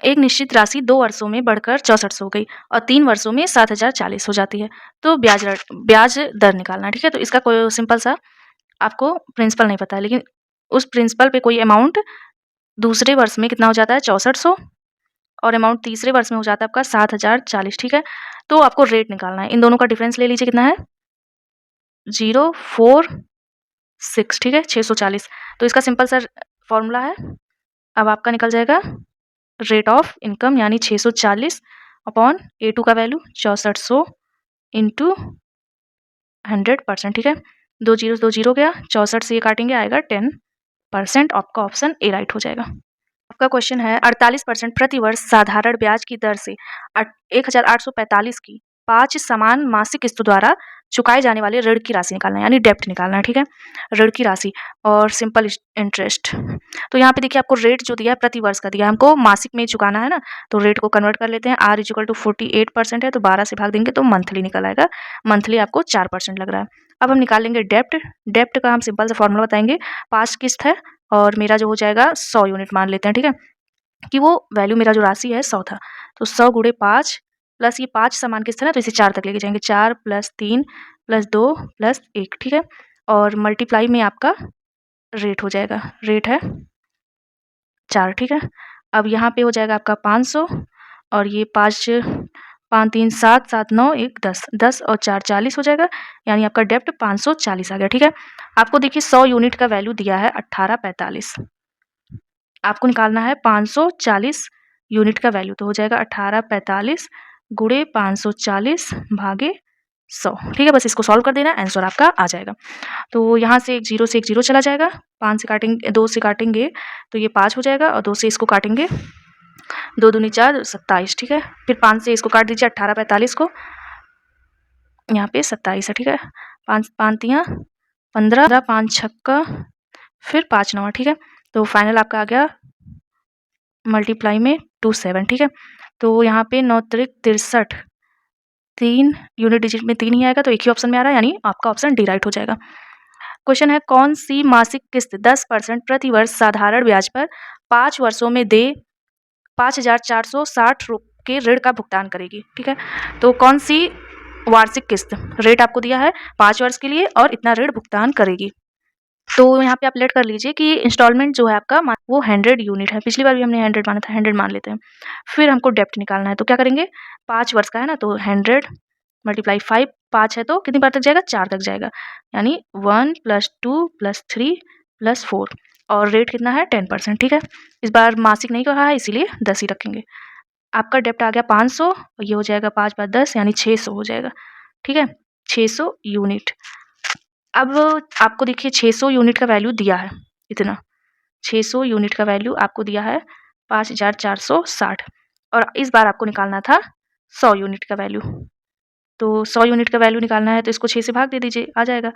एक निश्चित राशि 2 वर्षों में बढ़कर 6400 हो गई और 3 वर्षों में 7040 हो जाती है। तो ब्याज दर निकालना है, ठीक है? तो इसका कोई सिंपल सा आपको प्रिंसिपल नहीं पता है, लेकिन उस प्रिंसिपल पे कोई अमाउंट दूसरे वर्ष में कितना हो जाता है 6400 और अमाउंट तीसरे वर्ष में हो जाता है आपका 7040, ठीक है? तो आपको रेट निकालना है। इन दोनों का डिफरेंस ले लीजिए कितना है 046, ठीक है? 640। तो इसका सिंपल सा फॉर्मूला है, अब आपका निकल जाएगा रेट ऑफ इनकम यानी 640 अपॉन A2 का वैल्यू 6400 इंटू 100%, ठीक है? 2 जीरो गया, 64 से ये काटेंगे आएगा 10%। आपका ऑप्शन ए राइट हो जाएगा। आपका क्वेश्चन है 48% प्रति वर्ष साधारण ब्याज की दर से 1845 की 5 समान मासिक किस्तों द्वारा चुकाए जाने वाले ऋण की राशि निकालना है, यानी डेप्ट निकालना है, ठीक है? ऋण की राशि और सिंपल इंटरेस्ट। तो यहाँ पे देखिए आपको रेट जो दिया है प्रति वर्ष का दिया है, हमको मासिक में चुकाना है ना, तो रेट को कन्वर्ट कर लेते हैं। R इक्वल टू 48% है, तो 12 से भाग देंगे तो मंथली निकल आएगा। मंथली आपको 4% लग रहा है। अब हम निकाल लेंगे डेप्ट। डेप्ट का हम सिंपल सा फॉर्मूला बताएंगे, 5 किस्त है और मेरा जो हो जाएगा 100 यूनिट मान लेते हैं, ठीक है? कि वो वैल्यू मेरा जो राशि है 100 था, तो 100 गुणे 5 प्लस ये 5 समान किस्त है ना, तो इसे 4 तक लेके जाएंगे। 4 + 3 + 2 + 1, ठीक है? और मल्टीप्लाई में आपका रेट हो जाएगा, रेट है 4, ठीक है? अब यहाँ पे हो जाएगा आपका 500 और ये 5 5 3 7 7 9 1 10 10 और 4 40 हो जाएगा, यानी आपका डेप्ट 540 आ गया, ठीक है? आपको देखिए 100 यूनिट का वैल्यू दिया है 1845, आपको निकालना है 540 यूनिट का वैल्यू, तो हो जाएगा 1845 गुणे 540 भागे 100, ठीक है? बस इसको सॉल्व कर देना, आंसर आपका आ जाएगा। तो यहाँ से एक जीरो से एक जीरो चला जाएगा, 5 से काटेंगे 2 से काटेंगे तो ये 5 हो जाएगा और 2 से इसको काटेंगे 2 दूनी 4 27, ठीक है? फिर 5 से इसको काट दीजिए 1845 को, यहाँ पे 27 है, ठीक है? 5 5 तियाँ 15, 5 छक्का फिर 5 नवा, ठीक है? तो फाइनल आपका आ गया मल्टीप्लाई में 27, ठीक है? तो यहाँ पे 9 त्रिक 63, 3 यूनिट डिजिट में 3 ही आएगा, तो एक ही ऑप्शन में आ रहा है, यानी आपका ऑप्शन डी राइट हो जाएगा। क्वेश्चन है कौन सी मासिक किस्त 10% प्रति वर्ष साधारण ब्याज पर 5 वर्षों में दे 5460 के ऋण का भुगतान करेगी, ठीक है? तो कौन सी वार्षिक किस्त, रेट आपको दिया है 5 वर्ष के लिए और इतना ऋण भुगतान करेगी। तो यहाँ पे आप लेट कर लीजिए कि इंस्टॉलमेंट जो है आपका वो 100 यूनिट है, पिछली बार भी हमने 100 माना था, 100 मान लेते हैं। फिर हमको डेप्ट निकालना है, तो क्या करेंगे 5 वर्ष का है ना, तो 100 मल्टीप्लाई 5, 5 है तो कितनी बार तक जाएगा 4 तक जाएगा, यानी 1 + 2 + 3 + 4 और रेट कितना है 10%, ठीक है? इस बार मासिक नहीं कहा है इसीलिए 10 ही रखेंगे। आपका डेप्ट आ गया 500 और ये हो जाएगा 5 × 10 यानी 600 हो जाएगा, ठीक है? 600 यूनिट। अब आपको देखिए 600 यूनिट का वैल्यू दिया है, इतना 600 यूनिट का वैल्यू आपको दिया है 5460 और इस बार आपको निकालना था 100 यूनिट का वैल्यू। तो 100 यूनिट का वैल्यू निकालना है तो इसको 6 से भाग दे दीजिए, आ जाएगा।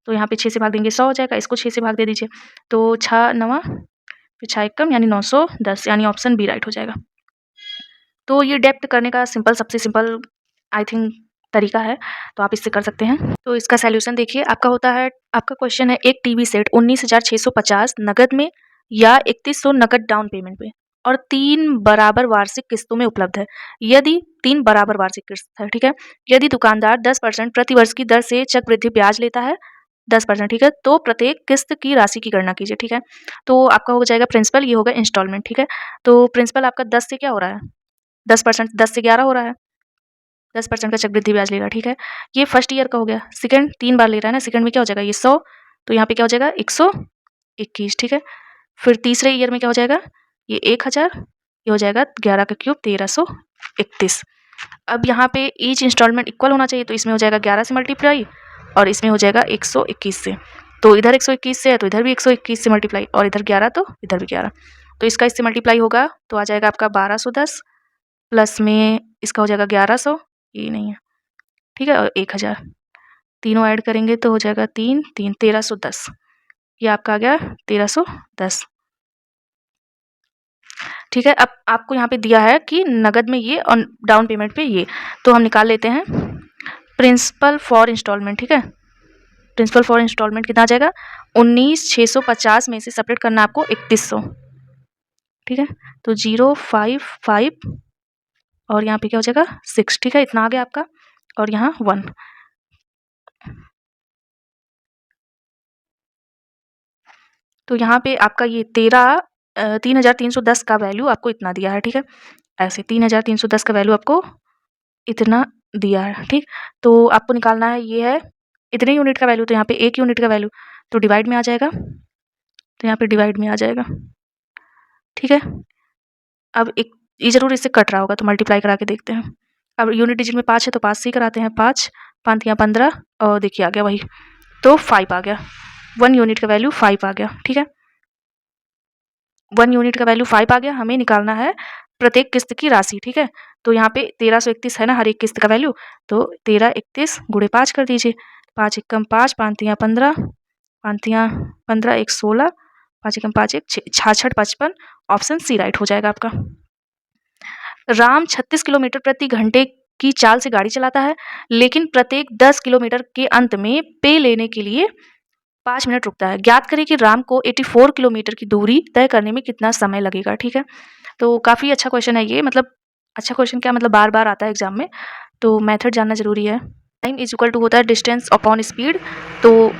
तो यहाँ पे 6 से भाग देंगे 100 हो जाएगा, इसको 6 से भाग दे दीजिए, तो 6 9 फिर 6 एकम यानी 910, यानी ऑप्शन बी राइट हो जाएगा। तो ये डेप्ट करने का सबसे सिंपल आई थिंक तरीका है, तो आप इससे कर सकते हैं। तो इसका सॉल्यूशन देखिए, आपका होता है, आपका क्वेश्चन है एक टीवी सेट 19,650 नकद में या 3100 नकद डाउन पेमेंट पे और 3 बराबर वार्षिक किस्तों में उपलब्ध है। यदि 3 बराबर वार्षिक किस्त है, ठीक है? यदि दुकानदार 10% प्रति वर्ष की दर से चक्रवृद्धि ब्याज लेता है 10%, ठीक है? तो प्रत्येक किस्त की राशि की गणना कीजिए, ठीक है? तो आपका हो जाएगा प्रिंसिपल, ये होगा इंस्टॉलमेंट, ठीक है? तो प्रिंसिपल आपका 10 से क्या हो रहा है 10%, 10 से 11 हो रहा है, 10% का चक्रवृद्धि ब्याज लेगा, ठीक है? ये फर्स्ट ईयर का हो गया। सेकंड 3 बार ले रहा है ना, सेकंड में क्या हो जाएगा ये 100, तो यहाँ पे क्या हो जाएगा 121, ठीक है? फिर तीसरे ईयर में क्या हो जाएगा ये 1000, ये हो जाएगा 11 का क्यूब 1331। अब यहाँ पे ईच इंस्टॉलमेंट इक्वल होना चाहिए, तो इसमें हो जाएगा 11 से मल्टीप्लाई और इसमें हो जाएगा 121 से, तो इधर 121 से है तो इधर भी 121 से मल्टीप्लाई और इधर 11 तो इधर भी 11, तो इसका इससे मल्टीप्लाई होगा तो आ जाएगा आपका 1210 प्लस में इसका हो जाएगा 1100, ये नहीं है, ठीक है? और 1000 तीनों ऐड करेंगे तो हो जाएगा 3 3 1310, ये आपका आ गया 1310, ठीक है? अब आपको यहाँ पे दिया है कि नगद में ये और डाउन पेमेंट पे ये, तो हम निकाल लेते हैं प्रिंसिपल फॉर इंस्टॉलमेंट, ठीक है? प्रिंसिपल फॉर इंस्टॉलमेंट कितना आ जाएगा 19,650 में से सेपरेट करना आपको 3100, ठीक है। तो 0, 5, 5 और यहाँ पे क्या हो जाएगा 6, ठीक है। इतना आ गया आपका और यहाँ 1। तो यहाँ पे आपका ये 3310 का वैल्यू आपको इतना दिया है, ठीक है। ऐसे 3310 का वैल्यू आपको इतना दिया है, ठीक। तो आपको निकालना है, ये है इतने यूनिट का वैल्यू, तो यहाँ पे 1 यूनिट का वैल्यू तो डिवाइड में आ जाएगा, तो यहाँ पे डिवाइड में आ जाएगा, ठीक है। अब एक ये ज़रूर इससे कट रहा होगा, तो मल्टीप्लाई करा के देखते हैं। अब यूनिट डिजिट में 5 है तो 5 से ही कराते हैं, 5 5 या 15 और देखिए आ गया वही, तो 5 आ गया। 1 यूनिट का वैल्यू 5 आ गया, ठीक है। 1 यूनिट का वैल्यू 5 आ गया। हमें निकालना है प्रत्येक किस्त की राशि, ठीक है। तो यहाँ पे 1331 है ना हर एक किस्त का वैल्यू, तो 1331 गुणे 5 कर दीजिए। 5 एकम 5, 5 तियाँ 15, 5 तियाँ 15, 1 16, 5 एकम 5 1 66 55। ऑप्शन सी राइट हो जाएगा आपका। राम 36 किलोमीटर प्रति घंटे की चाल से गाड़ी चलाता है, लेकिन प्रत्येक 10 किलोमीटर के अंत में पे लेने के लिए 5 मिनट रुकता है। ज्ञात करें कि राम को 84 किलोमीटर की दूरी तय करने में कितना समय लगेगा, ठीक है। तो काफ़ी अच्छा क्वेश्चन है ये, मतलब अच्छा क्वेश्चन क्या मतलब बार-बार आता है एग्जाम में, तो मेथड जानना ज़रूरी है। टाइम इज इक्वल टू होता है डिस्टेंस अपॉन स्पीड, तो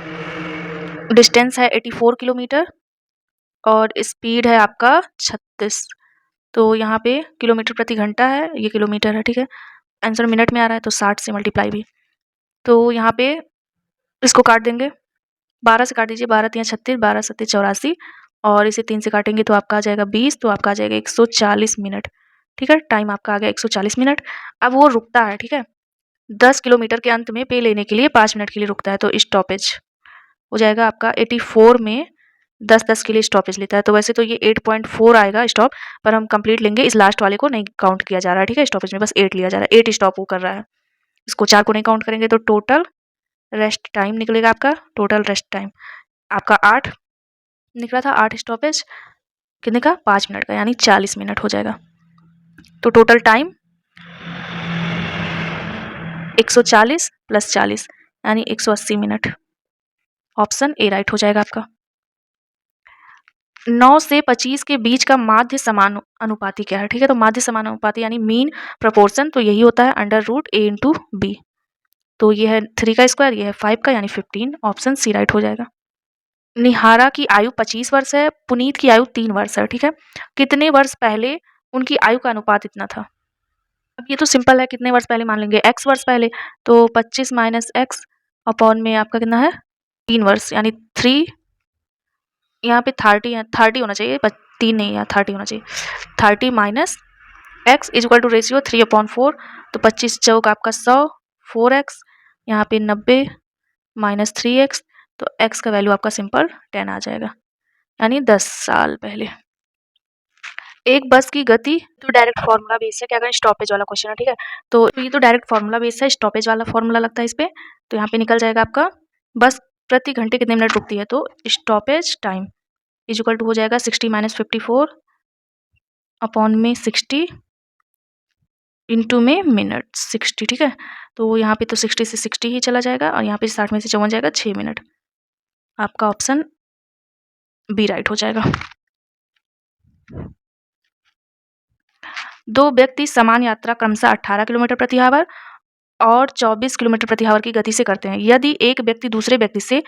डिस्टेंस है 84 किलोमीटर और स्पीड है आपका 36। तो यहाँ पे किलोमीटर प्रति घंटा है, ये किलोमीटर है, ठीक है। आंसर मिनट में आ रहा है तो 60 से मल्टीप्लाई भी। तो यहाँ पे इसको काट देंगे, 12 से काट दीजिए, 12 तियाँ 36, 12 सत्ते 84 और इसे 3 से काटेंगे तो आपका आ जाएगा 20, तो आपका आ जाएगा 140 मिनट, ठीक है। टाइम आपका आ गया 140 मिनट। अब वो रुकता है, ठीक है। 10 किलोमीटर के अंत में पे लेने के लिए 5 मिनट के लिए रुकता है, तो स्टॉपेज हो जाएगा आपका 84 में 10-10 के लिए स्टॉपेज लेता है। तो वैसे तो ये 8.4 आएगा स्टॉप, पर हम कंप्लीट लेंगे, इस लास्ट वाले को नहीं काउंट किया जा रहा है, ठीक है। स्टॉपेज में बस 8 लिया जा रहा है, 8 स्टॉप वो कर रहा है, इसको 4 को नहीं काउंट करेंगे। तो टोटल रेस्ट टाइम निकलेगा आपका, टोटल रेस्ट टाइम आपका 8 निकला था, 8 स्टॉपेज कितने का 5 मिनट का, यानी 40 मिनट हो जाएगा। तो टोटल टाइम 140 प्लस 40 यानी 180 मिनट। ऑप्शन ए राइट हो जाएगा आपका। 9 से 25 के बीच का माध्य समानुपाती क्या है, ठीक है। तो माध्य समानुपाती यानी मीन प्रोपोर्शन, तो यही होता है √a इंटू बी। तो ये है 3 का स्क्वायर, ये है 5 का यानी 15। ऑप्शन सी राइट हो जाएगा। निहारा की आयु 25 वर्ष है, पुनीत की आयु 3 वर्ष है, ठीक है। कितने वर्ष पहले उनकी आयु का अनुपात इतना था। अब ये तो सिंपल है, कितने वर्ष पहले मान लेंगे, x वर्ष पहले, तो 25 माइनस एक्स अपॉन में आपका कितना है 3 वर्ष यानी 3, यहाँ पे 30 होना चाहिए, 3 नहीं, यहाँ 30 होना चाहिए। 30 minus x is equal to ratio 3/4, तो 25 चौक आपका 100, 4x यहाँ पे 90 माइनस 3x, तो x का वैल्यू आपका सिंपल 10 आ जाएगा, यानी 10 साल पहले। एक बस की गति, तो डायरेक्ट फार्मूला बेस है, क्या करें स्टॉपेज वाला क्वेश्चन है, ठीक है। तो ये तो डायरेक्ट फार्मूला बेस है, स्टॉपेज वाला फार्मूला लगता है इस पे, तो यहाँ पे निकल जाएगा आपका बस प्रति घंटे कितने मिनट रुकती है, तो stoppage time is equal to हो जाएगा 60 माइनस 54 अपॉन में 60 इंटू में मिनट 60, ठीक है। तो यहाँ पे तो 60 से 60 ही चला जाएगा और यहाँ पे 60 में से 54 जाएगा 6 मिनट। आपका ऑप्शन बी राइट हो जाएगा। 2 व्यक्ति समान यात्रा क्रमशः 18 किलोमीटर प्रति आवर और 24 किलोमीटर प्रति आवर की गति से करते हैं। यदि एक व्यक्ति दूसरे व्यक्ति से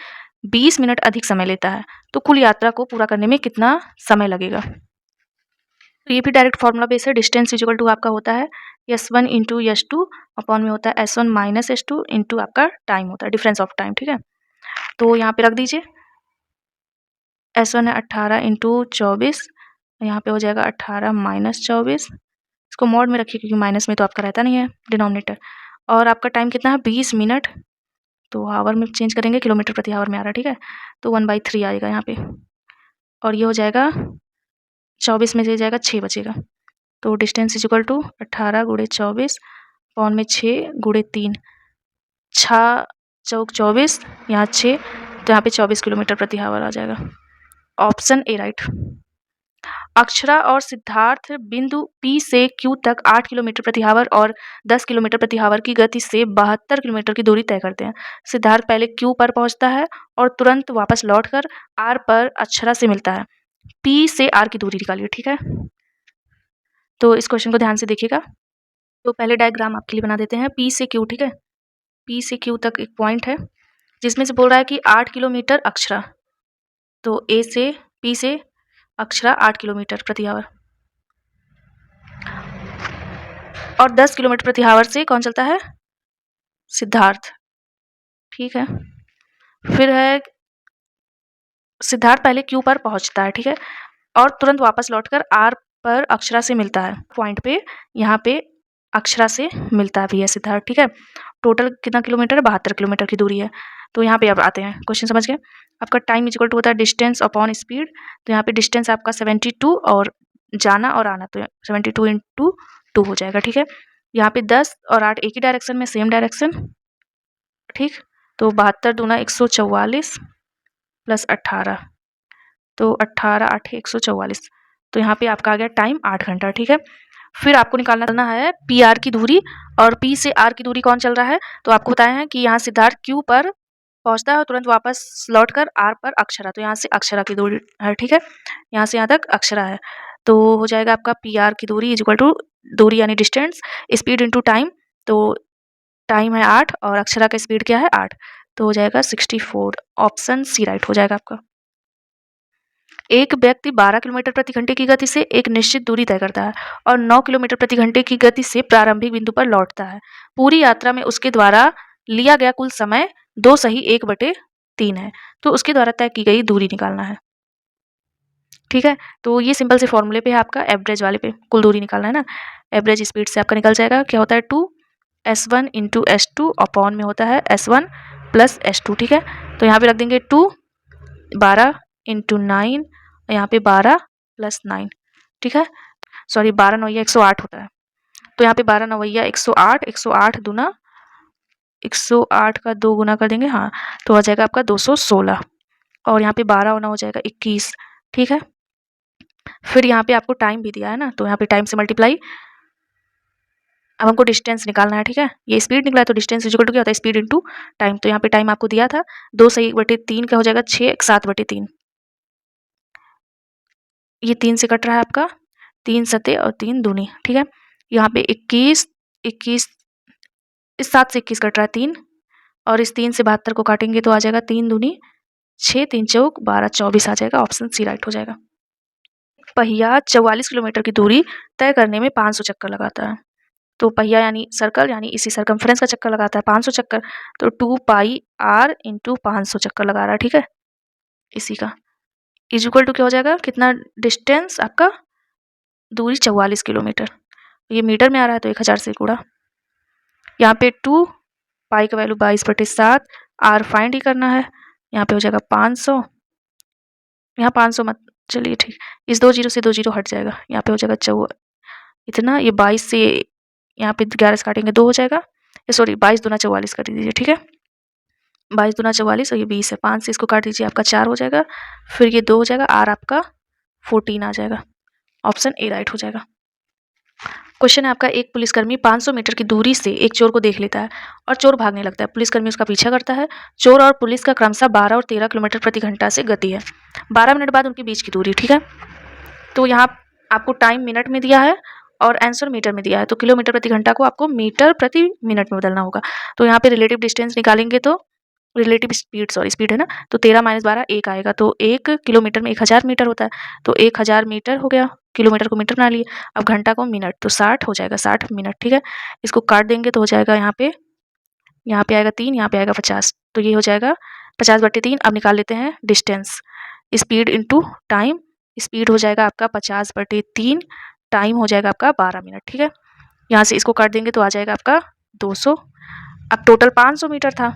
20 मिनट अधिक समय लेता है, तो कुल यात्रा को पूरा करने में कितना समय लगेगा। तो ये भी डायरेक्ट फार्मूला बेस है, डिस्टेंस इज इक्वल टू आपका होता है S1 इंटू S2 अपॉन में होता है S1 माइनस S2 इंटू आपका टाइम होता है, डिफरेंस ऑफ टाइम, ठीक है। तो यहाँ पे रख दीजिए, S1 है 18 इंटू 24, यहाँ पे हो जाएगा 18 माइनस 24, इसको मॉड में रखिए क्योंकि माइनस में तो आपका रहता नहीं है डिनोमिनेटर, और आपका टाइम कितना है 20 मिनट, तो आवर में चेंज करेंगे, किलोमीटर प्रति आवर में आ रहा है, ठीक है। तो 1/3 आएगा यहाँ पे, और ये हो जाएगा 24 में से जाएगा 6 बचेगा, तो डिस्टेंस इज इक्वल टू 18 गुणे 24 अपॉन में 6 गुणे 3, 6 चौक 24, यहाँ 6, तो यहाँ पे 24 किलोमीटर प्रति आवर आ जाएगा। Option A right. अक्षरा और सिद्धार्थ बिंदु P से Q तक 8 किलोमीटर प्रति आवर और 10 किलोमीटर प्रति आवर की गति से 72 किलोमीटर की दूरी तय करते हैं। सिद्धार्थ पहले Q पर पहुंचता है और तुरंत वापस लौटकर R पर अक्षरा से मिलता है। पी से आर की दूरी निकालिए, ठीक है। तो इस क्वेश्चन को ध्यान से देखिएगा। तो पहले डायग्राम आपके लिए बना देते हैं, पी से क्यू, ठीक है। पी से क्यू तक एक पॉइंट है जिसमें से बोल रहा है कि 8 किलोमीटर अक्षरा, तो ए से पी से अक्षरा 8 किलोमीटर प्रति आवर, और 10 किलोमीटर प्रति आवर से कौन चलता है, सिद्धार्थ, ठीक है। फिर है सिद्धार्थ पहले क्यू पर पहुंचता है, ठीक है, और तुरंत वापस लौटकर आर पर अक्षरा से मिलता है, पॉइंट पे यहाँ पे अक्षरा से मिलता भी है सिद्धार्थ, ठीक है। टोटल कितना किलोमीटर है, 72 किलोमीटर की दूरी है। तो यहाँ पे अब आते हैं, क्वेश्चन समझ गए। आपका टाइम इक्वल टू होता है डिस्टेंस अपॉन स्पीड। तो यहाँ पे डिस्टेंस आपका 72 और जाना और आना, तो 72 इंटू 2 हो जाएगा, ठीक है। यहाँ पे 10 और 8 एक ही डायरेक्शन में, सेम डायरेक्शन, ठीक। तो 72 दूना 144 प्लस 18, तो 18 8 144, तो यहाँ पे आपका आ गया टाइम 8 घंटा, ठीक है। फिर आपको निकालना है पी आर की दूरी, और पी से आर की दूरी कौन चल रहा है, तो आपको बताया है कि यहाँ सिद्धार्थ क्यू पर पहुंचता है और तुरंत वापस लौटकर आर पर अक्षरा, तो यहाँ से अक्षरा की दूरी है, ठीक है। यहाँ से यहाँ तक अक्षरा है, तो हो जाएगा आपका पी आर की दूरी इज इक्वल टू दूरी यानी डिस्टेंस, स्पीड इंटू टाइम, तो टाइम है 8 और अक्षरा का स्पीड क्या है 8, तो हो जाएगा 64, ऑप्शन सी राइट हो जाएगा आपका। एक व्यक्ति 12 किलोमीटर प्रति घंटे की गति से एक निश्चित दूरी तय करता है और 9 किलोमीटर प्रति घंटे की गति से प्रारंभिक बिंदु पर लौटता है। पूरी यात्रा में उसके द्वारा लिया गया कुल समय 2 सही 1/3 है, तो उसके द्वारा तय की गई दूरी निकालना है, ठीक है। तो ये सिंपल से फॉर्मूले पे है आपका, एवरेज वाले पे कुल दूरी निकालना है ना। एवरेज स्पीड से आपका निकल जाएगा, क्या होता है 2s1 इंटू s2 अपॉन में होता है s1 प्लस s2, ठीक है। तो यहाँ पे रख देंगे 2 12 इंटू 9, यहाँ पे 12 प्लस 9, ठीक है। सॉरी 12 9 108 होता है, तो यहाँ पे 12 9 108, 108 दूना 108 का 2 गुना कर देंगे, हाँ, तो हो जाएगा आपका 216, और यहाँ पे 12 होना हो जाएगा 21, ठीक है। फिर यहाँ पे आपको टाइम भी दिया है ना, तो यहाँ पे टाइम से मल्टीप्लाई, अब हमको डिस्टेंस निकालना है, ठीक है। ये स्पीड निकला है तो डिस्टेंस इक्वल टू क्या होता है, स्पीड इंटू टाइम, तो यहाँ पे टाइम आपको दिया था 2 से 1/3 का हो जाएगा 6 7/3, ये 3 से कट रहा है आपका, 3 सते और 3 दूनी, ठीक है। यहाँ पे 21 21, इस 7 से 21 कट रहा है 3, और इस 3 से 72 को काटेंगे तो आ जाएगा 3 दूनी 6 3 चौक 12 24 आ जाएगा, ऑप्शन सी राइट हो जाएगा। पहिया 44 किलोमीटर की दूरी तय करने में 500 चक्कर लगाता है, तो पहिया यानी सर्कल यानी इसी सर्कमफ्रेंस का चक्कर लगाता है 500 चक्कर, तो 2 पाई आर इंटू 500 चक्कर लगा रहा है, ठीक है। इसी का इज इक्वल टू क्या हो जाएगा, कितना डिस्टेंस आपका, दूरी 44 किलोमीटर, ये मीटर में आ रहा है तो 1000 से गुणा, यहाँ पे 2 पाई का वैल्यू 22/7, आर फाइंड ही करना है, यहाँ पे हो जाएगा 500, यहाँ 500 मत चलिए ठीक, इस 2 जीरो से 2 जीरो हट जाएगा, यहाँ पे हो जाएगा 4 इतना, ये 22 से यहाँ पे 11 से काटेंगे 2 हो जाएगा, सॉरी 22 दूना 44 कर दीजिए, ठीक है। 22 दूना 44 और ये 20 है, 5 से इसको काट दीजिए, आपका 4 हो जाएगा, फिर ये 2 हो जाएगा, आर आपका 14 आ जाएगा, ऑप्शन ए राइट हो जाएगा। क्वेश्चन है आपका, एक पुलिसकर्मी 500 मीटर की दूरी से एक चोर को देख लेता है और चोर भागने लगता है, पुलिसकर्मी उसका पीछा करता है, चोर और पुलिस का क्रमशः 12 और 13 किलोमीटर प्रति घंटा से गति है, 12 मिनट बाद उनके बीच की दूरी, ठीक है। तो यहाँ आपको टाइम मिनट में दिया है और आंसर मीटर में दिया है, तो किलोमीटर प्रति घंटा को आपको मीटर प्रति मिनट में बदलना होगा। तो यहाँ पे रिलेटिव डिस्टेंस निकालेंगे तो रिलेटिव स्पीड, सॉरी स्पीड है ना, तो 13 - 12 1 आएगा, तो 1 किलोमीटर में 1000 मीटर होता है, तो 1000 मीटर हो गया, किलोमीटर को मीटर बना लिए, अब घंटा को मिनट, तो 60 हो जाएगा 60 मिनट, ठीक है। इसको काट देंगे तो हो जाएगा यहाँ पे आएगा 3, यहाँ पे आएगा 50, तो ये हो जाएगा 50/3। अब निकाल लेते हैं distance, speed into time, speed हो जाएगा आपका 50/3, टाइम हो जाएगा आपका 12 मिनट, ठीक है। यहाँ से इसको काट देंगे तो आ जाएगा आपका 200, अब टोटल 500 मीटर था,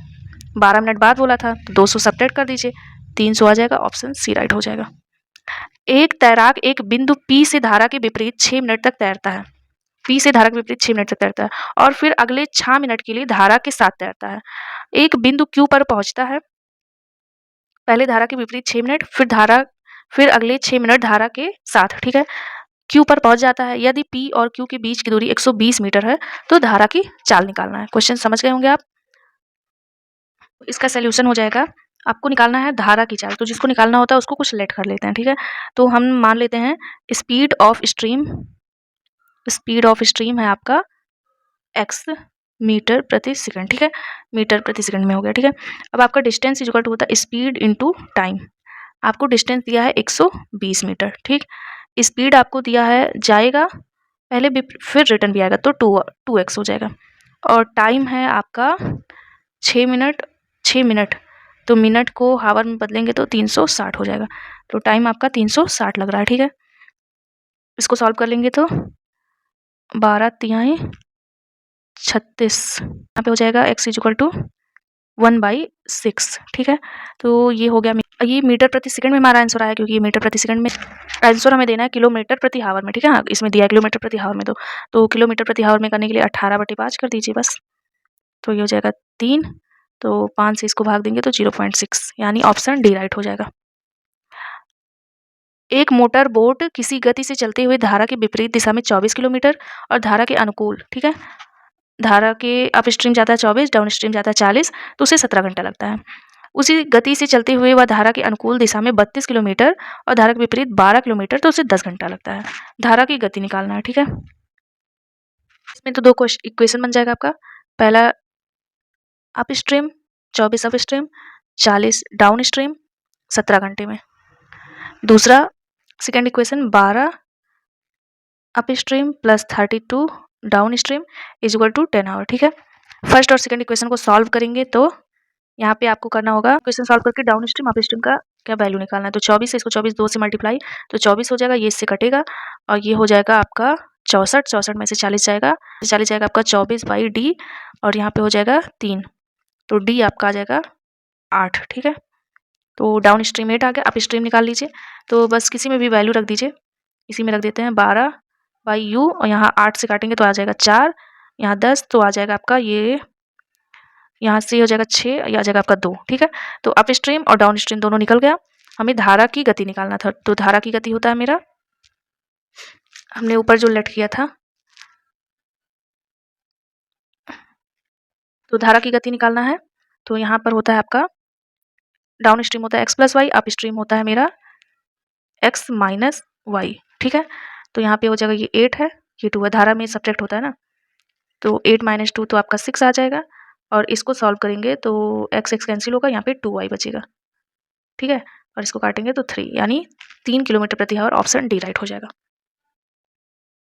12 मिनट बाद बोला था, तो 200 सब्ट्रैक्ट कर दीजिए, 300 आ जाएगा, ऑप्शन सी राइट हो जाएगा। एक तैराक एक बिंदु P से धारा के विपरीत 6 मिनट तक तैरता है, P से धारा के विपरीत 6 मिनट तक तैरता है और फिर अगले 6 मिनट के लिए धारा के साथ तैरता है। एक बिंदु Q पर पहुंचता है, पहले धारा के विपरीत 6 मिनट, फिर अगले 6 मिनट धारा के साथ, ठीक है। Q पर पहुंच जाता है, यदि P और Q के बीच की दूरी 120 मीटर है तो धारा की चाल निकालना है। क्वेश्चन समझ गए होंगे आप। इसका सोल्यूशन हो जाएगा आपको निकालना है धारा की चाल, तो जिसको निकालना होता है उसको कुछ सेलेक्ट कर लेते हैं, ठीक है। तो हम मान लेते हैं स्पीड ऑफ स्ट्रीम है आपका x मीटर प्रति सेकंड, ठीक है, मीटर प्रति सेकंड में हो गया, ठीक है। अब आपका डिस्टेंस इक्वल टू होता है स्पीड इंटू टाइम। आपको डिस्टेंस दिया है 120 मीटर, ठीक। स्पीड आपको दिया है जाएगा पहले भी फिर रिटर्न भी आएगा तो 2x हो जाएगा, और टाइम है आपका 6 मिनट तो मिनट को हावर में बदलेंगे तो 360 हो जाएगा, तो टाइम आपका 360 लग रहा है, ठीक है। इसको सॉल्व कर लेंगे तो 12×36 यहाँ पे हो जाएगा x इक्वल टू 1/6, ठीक है। तो ये हो गया, ये मीटर प्रति सेकंड में हमारा आंसर आया, क्योंकि ये मीटर प्रति सेकंड में आंसर हमें देना है किलोमीटर प्रति हावर में, ठीक है। हाँ, इसमें दिया है किलोमीटर प्रति हावर में, तो किलोमीटर प्रति हावर में करने के लिए 18/5 कर दीजिए बस, तो ये हो जाएगा 3, तो 5 से इसको भाग देंगे तो 0.6, यानी ऑप्शन डी राइट हो जाएगा। एक मोटर बोट किसी गति से चलते हुए धारा के विपरीत दिशा में 24 किलोमीटर और धारा के अनुकूल, ठीक है, धारा के अप स्ट्रीम जाता है 24, डाउन स्ट्रीम जाता है 40, तो उसे 17 घंटा लगता है। उसी गति से चलते हुए वह धारा के अनुकूल दिशा में 32 किलोमीटर और धारा के विपरीत 12 किलोमीटर, तो उसे 10 घंटा लगता है। धारा की गति निकालना है, ठीक है। इसमें तो 2 इक्वेशन बन जाएगा आपका। पहला upstream 24 upstream 40 downstream 17 घंटे में। दूसरा second equation 12 upstream plus 32 downstream is equal to 10 hour, ठीक है। फर्स्ट और सेकंड इक्वेशन को सॉल्व करेंगे तो यहाँ पे आपको करना होगा इक्वेशन सॉल्व करके डाउन स्ट्रीम अप स्ट्रीम का क्या वैल्यू निकालना है। तो 24 से इसको 24 2 से मल्टीप्लाई तो 24 हो जाएगा, ये इससे कटेगा और ये हो जाएगा आपका 64 में से 40 जाएगा, 40 जाएगा आपका 24/d और यहाँ पे हो जाएगा 3, तो डी आपका आ जाएगा 8, ठीक है। तो डाउन स्ट्रीम 8 आ गया, अप स्ट्रीम निकाल लीजिए, तो बस किसी में भी वैल्यू रख दीजिए, इसी में रख देते हैं 12/u और यहाँ 8 से काटेंगे तो आ जाएगा 4, यहाँ 10 तो आ जाएगा आपका ये यहाँ से हो जाएगा 6, या आ जाएगा आपका 2, ठीक है। तो अप स्ट्रीम और डाउन स्ट्रीम दोनों निकल गया, हमें धारा की गति निकालना था। तो धारा की गति होता है मेरा, हमने ऊपर जो लेट किया था, तो धारा की गति निकालना है, तो यहाँ पर होता है आपका डाउन स्ट्रीम होता है x प्लस वाई, अप स्ट्रीम होता है मेरा x माइनस वाई, ठीक है। तो यहाँ पे हो जाएगा ये 8 है, ये 2 है, धारा में सब्ट्रैक्ट होता है ना, तो 8 - 2 तो आपका 6 आ जाएगा, और इसको सॉल्व करेंगे तो x कैंसिल होगा, यहाँ पे 2y बचेगा, ठीक है, और इसको काटेंगे तो 3, यानी 3 किलोमीटर प्रति आवर, ऑप्शन डी राइट हो जाएगा।